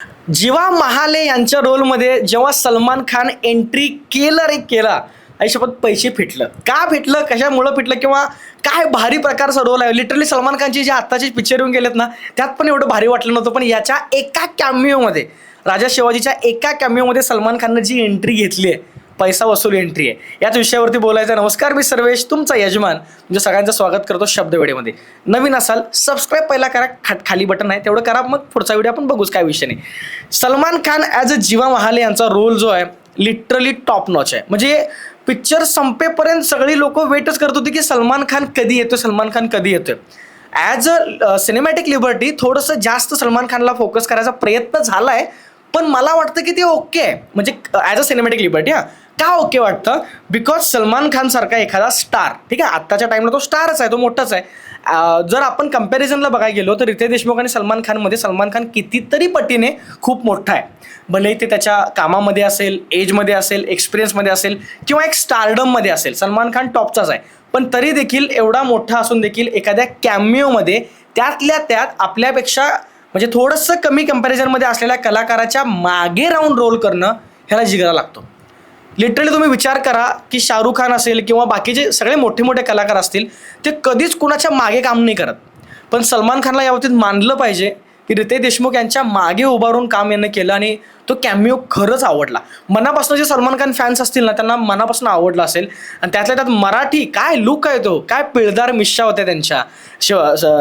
जीवा महाले यांच्या रोलमध्ये जेव्हा सलमान खान एंट्री केला आयुष्यात पैसे फिटलं. का फिटलं, कशामुळं फिटलं, किंवा काय भारी प्रकारचा रोल आहे. लिटरली सलमान खानची जे आत्ताचे पिक्चर येऊन गेलेत ना, त्यात पण एवढं भारी वाटलं नव्हतं. पण याच्या एका कॅमिओमध्ये, राजा शिवाजीच्या एका कॅमिओमध्ये सलमान खाननं जी एंट्री घेतली आहे, पैसा वसूल एंट्री आहे, याच विषयावरती बोलायचं. नमस्कार, मी सर्वेश, तुमचा यजमान, म्हणजे सगळ्यांचं स्वागत करतो शब्दवेळेमध्ये. नवीन असाल सबस्क्राईब पहिला करा, खाली बटन आहे तेवढं करा, मग पुढचा व्हिडिओ आपण बघूच, काय विषय नाही. सलमान खान ॲज अ जीवा महाले यांचा रोल जो आहे लिटरली टॉप नॉच आहे. म्हणजे पिक्चर संपेपर्यंत सगळी लोक वेटच करत होती की सलमान खान कधी येतो, सलमान खान कधी येतोय. ॲज अ सिनेमॅटिक लिबर्टी थोडंसं जास्त सलमान खानला फोकस करायचा प्रयत्न झाला आहे, पण मला वाटतं की ते ओके आहे. म्हणजे ॲज अ सिनेमॅटिक लिबर्टी, का ओके वाटतं, बिकॉज सलमान खान सारखा एखादा स्टार, ठीक आहे, आत्ताच्या टाइमला तो स्टारच आहे, तो मोठाच आहे. जर आपण कंपॅरिझनला बघायला गेलो तर रितेश देशमुख आणि सलमान खानमध्ये सलमान खान कितीतरी पटीने खूप मोठा आहे. भलेही ते त्याच्या कामामध्ये असेल, एजमध्ये असेल, एक्सपिरियन्समध्ये असेल, किंवा एक स्टारडममध्ये असेल, सलमान खान टॉपचाच आहे. पण तरी देखील एवढा मोठा असून देखील एखाद्या कॅमिओमध्ये त्यातल्या त्यात आपल्यापेक्षा म्हणजे थोडंसं कमी कंपॅरिझनमध्ये असलेल्या कलाकाराच्या मागे राहून रोल करणं, ह्याला जिगरा लागतो. लिटरली तुम्ही विचार करा की शाहरुख खान असेल किंवा बाकीचे सगळे मोठे मोठे कलाकार असतील, ते कधीच कुणाच्या मागे काम नाही करत. पण सलमान खानला याबाबतीत मानलं पाहिजे की रितेश देशमुख यांच्या मागे उभारून काम यानं केलं आणि तो कॅमिओ खरंच आवडला. मनापासून जे सलमान खान फॅन्स असतील ना, त्यांना मनापासून आवडला असेल. आणि त्यातल्या त्यात मराठी काय लुक आहे तो, काय पिळदार मिश्या होत्या त्यांच्या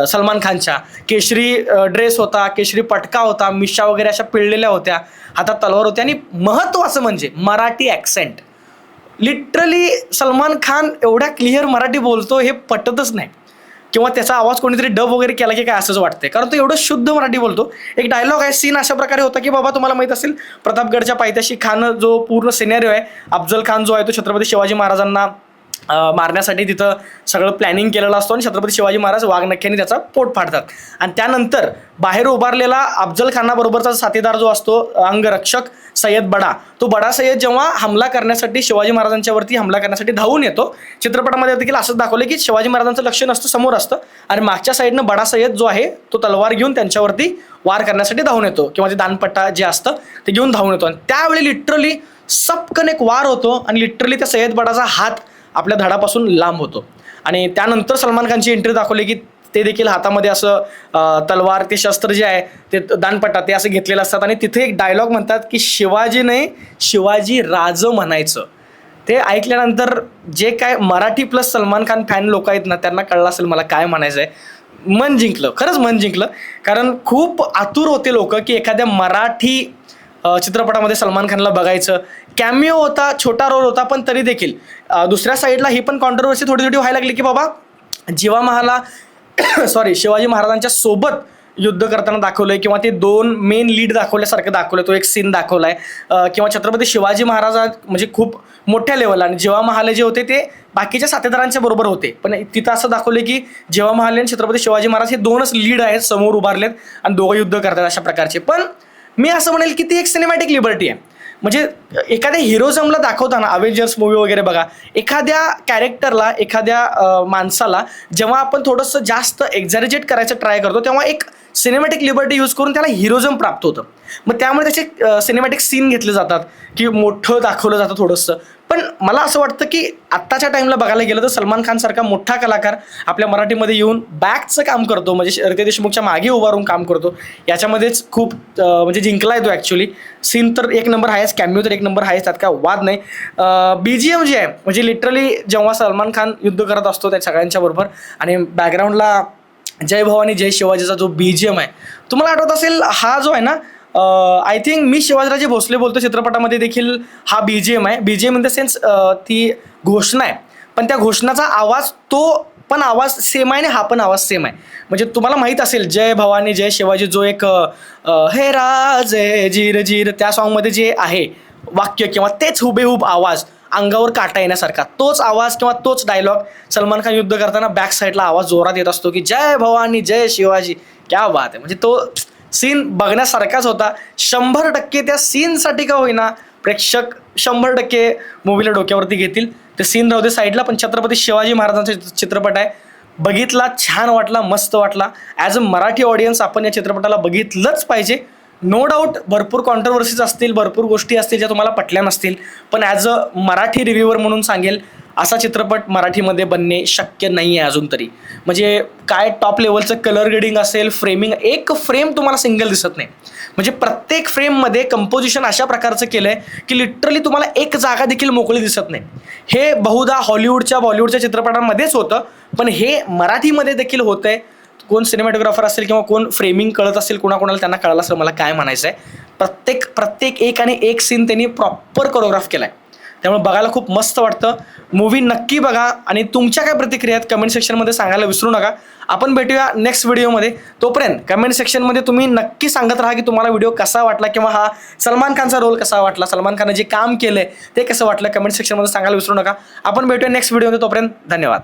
सलमान खानच्या. केशरी ड्रेस होता, केशरी पटका होता, मिश्या वगैरे अशा पिळलेल्या होत्या, हातात तलवार होती, आणि महत्त्वाचं म्हणजे मराठी ॲक्सेंट. लिटरली सलमान खान एवढ्या क्लिअर मराठी बोलतो हे पटतच नाही, किंवा त्याचा आवाज कोणीतरी डब वगैरे केला की काय असंच वाटतंय, कारण तो एवढं शुद्ध मराठी बोलतो. एक डायलॉग आहे, सीन अशा प्रकारे होता की बाबा, तुम्हाला माहीत असेल प्रतापगडच्या पायथ्याशी खान जो पूर्ण सिनेरिओ आहे, अफजल खान जो आहे तो छत्रपती शिवाजी महाराजांना मारण्यासाठी तिथं सगळं प्लॅनिंग केलेलं असतो आणि छत्रपती शिवाजी महाराज वाघनख्याने त्याचा पोट फाडतात. आणि त्यानंतर बाहेर उभारलेला अफजल खानाबरोबरचा साथीदार जो असतो, अंगरक्षक सय्यद बडा, तो बडा सय्यद जेव्हा हमला करण्यासाठी शिवाजी महाराजांच्यावरती हमला करण्यासाठी धावून येतो, चित्रपटामध्ये देखील असंच दाखवलं की शिवाजी महाराजांचं लक्ष नसतं, समोर असतं, आणि मागच्या साईडनं बडा सय्यद जो आहे तो तलवार घेऊन त्यांच्यावरती वार करण्यासाठी धावून येतो, किंवा ते दानपट्टा जे असतं ते घेऊन धावून येतो. आणि त्यावेळी लिटरली सपकन एक वार होतो आणि लिटरली त्या सय्यद बडाचा हात आपल्या धडापासून लांब होतो. आणि त्यानंतर सलमान खानची एंट्री दाखवली की ते देखील हातामध्ये असं तलवार, ते शस्त्र जे आहे ते दानपट्टा ते असं घेतलेलं असतात. आणि तिथे एक डायलॉग म्हणतात की शिवाजी नाही, शिवाजी राज म्हणायचं. ते ऐकल्यानंतर जे काय मराठी प्लस सलमान खान फॅन लोक आहेत ना, त्यांना कळलं असेल मला काय म्हणायचं आहे. मन जिंकलं, खरंच मन जिंकलं, कारण खूप आतुर होते लोक की एखाद्या मराठी चित्रपटामध्ये सलमान खानला बघायचं. कॅमिओ होता, छोटा रोल होता, पण तरी देखील दुसऱ्या साईडला ही पण कॉन्ट्रोवर्सी थोडी थोडी व्हायला लागली की बाबा जीवा महाला शिवाजी महाराजांच्या सोबत युद्ध करताना दाखवलंय, किंवा ते दोन मेन लीड दाखवल्यासारखं दाखवलंय, तो एक सीन दाखवलाय, किंवा छत्रपती शिवाजी महाराज म्हणजे खूप मोठ्या लेवलला, आणि जीवा महाले जे होते ते बाकीच्या साथीदारांच्या बरोबर होते. पण तिथं असं दाखवलं की जीवा महाले आणि छत्रपती शिवाजी महाराज हे दोनच लीड आहेत, समोर उभारलेत आणि दोघं युद्ध करतात अशा प्रकारचे. पण मी असं म्हणेल की ती एक सिनेमॅटिक लिबर्टी आहे. म्हणजे एखाद्या हिरोजमला दाखवताना, अवेंजर्स मूवी वगैरे बघा, एखाद्या कॅरेक्टरला, एखाद्या माणसाला जेव्हा आपण थोडंसं जास्त एक्झॅरिजेट करायचं ट्राय करतो, तेव्हा एक सिनेमॅटिक लिबर्टी यूज करून त्याला हिरोजम प्राप्त होतं. मग त्यामुळे त्याचे सिनेमॅटिक सीन घेतले जातात की मोठं दाखवलं जातं थोडंसं. पण मला असं वाटतं की आत्ताच्या टाईमला बघायला गेलं तर सलमान खान सारखा मोठा कलाकार आपल्या मराठीमध्ये येऊन बॅकचं काम करतो, म्हणजे रितेश देशमुखच्या मागे उभारून काम करतो, याच्यामध्येच खूप म्हणजे जिंकला येतो ॲक्च्युली. सीन तर एक नंबर आहेच, कॅमिओ तर एक नंबर आहेच, त्यात काय वाद नाही. BGM जे आहे, म्हणजे लिटरली जेव्हा सलमान खान युद्ध करत असतो त्या सगळ्यांच्या बरोबर, आणि बॅकग्राऊंडला जय भवानी जय शिवाजीचा जो BGM आहे, तुम्हाला आठवत असेल, हा जो आहे ना, आय थिंक मी शिवाजीराजे भोसले बोलतो चित्रपटामध्ये देखील हा BGM आहे. BGM इन द सेन्स ती घोषणा आहे, पण त्या घोषणाचा आवाज, तो पण आवाज सेम आहे आणि हा पण आवाज सेम आहे. म्हणजे तुम्हाला माहीत असेल जय भवानी जय शिवाजी जो एक हे राजे जीर जीर, त्या सॉन्गमध्ये जे आहे वाक्य किंवा तेच हुबेहूब आवाज, अंगावर काटा येण्यासारखा तोच आवाज किंवा तोच डायलॉग सलमान खान युद्ध करताना बॅक साईडला आवाज जोरात येत असतो की जय भवानी जय शिवाजी. क्या बात आहे. म्हणजे तो सीन बघण्यासारखाच होता. 100% त्या सीनसाठी का होईना प्रेक्षक 100% मूवीला डोक्यावरती घेतील. ते सीन राहू दे साईडला, पण छत्रपती शिवाजी महाराजांचा चित्रपट आहे, बघितला, छान वाटला, मस्त वाटला. ॲज अ मराठी ऑडियन्स आपण या चित्रपटाला बघितलंच पाहिजे. नो डाऊट भरपूर कॉन्ट्रोवर्सीज असतील, भरपूर गोष्टी असतील ज्या तुम्हाला पटल्या नसतील, पण ॲज अ मराठी रिव्ह्यूअर म्हणून सांगेल, असा चित्रपट मराठीमध्ये बनणे शक्य नाही आहे अजून तरी. म्हणजे काय टॉप लेवलचं कलर ग्रेडिंग असेल, फ्रेमिंग, एक फ्रेम तुम्हाला सिंगल दिसत नाही. म्हणजे प्रत्येक फ्रेममध्ये कंपोजिशन अशा प्रकारचं केलं आहे की लिटरली तुम्हाला एक जागा देखील मोकळी दिसत नाही. हे बहुधा हॉलिवूडच्या बॉलिवूडच्या चित्रपटांमध्येच होतं, पण हे मराठीमध्ये देखील होतं आहे. कोण सिनेमॅटोग्राफर असेल किंवा कोण फ्रेमिंग कळत असेल, कोणाकोणाला त्यांना कळलं असेल मला काय म्हणायचं आहे. प्रत्येक एक आणि एक सीन त्यांनी प्रॉपर कोरिओग्राफ केला आहे. त्यामुळे बघायला खूप मस्त वाटतं. मूवी नक्की बघा आणि तुमच्या काय प्रतिक्रिया आहेत कमेंट सेक्शनमध्ये सांगायला विसरू नका. आपण भेटूया नेक्स्ट व्हिडिओमध्ये. तोपर्यंत कमेंट सेक्शनमध्ये तुम्ही नक्की सांगत राहा की तुम्हाला व्हिडिओ कसा वाटला किंवा हा सलमान खानचा रोल कसा वाटला, सलमान खानने जे काम केलं आहे ते कसं वाटलं. कमेंट सेक्शनमध्ये सांगायला विसरू नका. आपण भेटूया नेक्स्ट व्हिडिओमध्ये. तोपर्यंत धन्यवाद.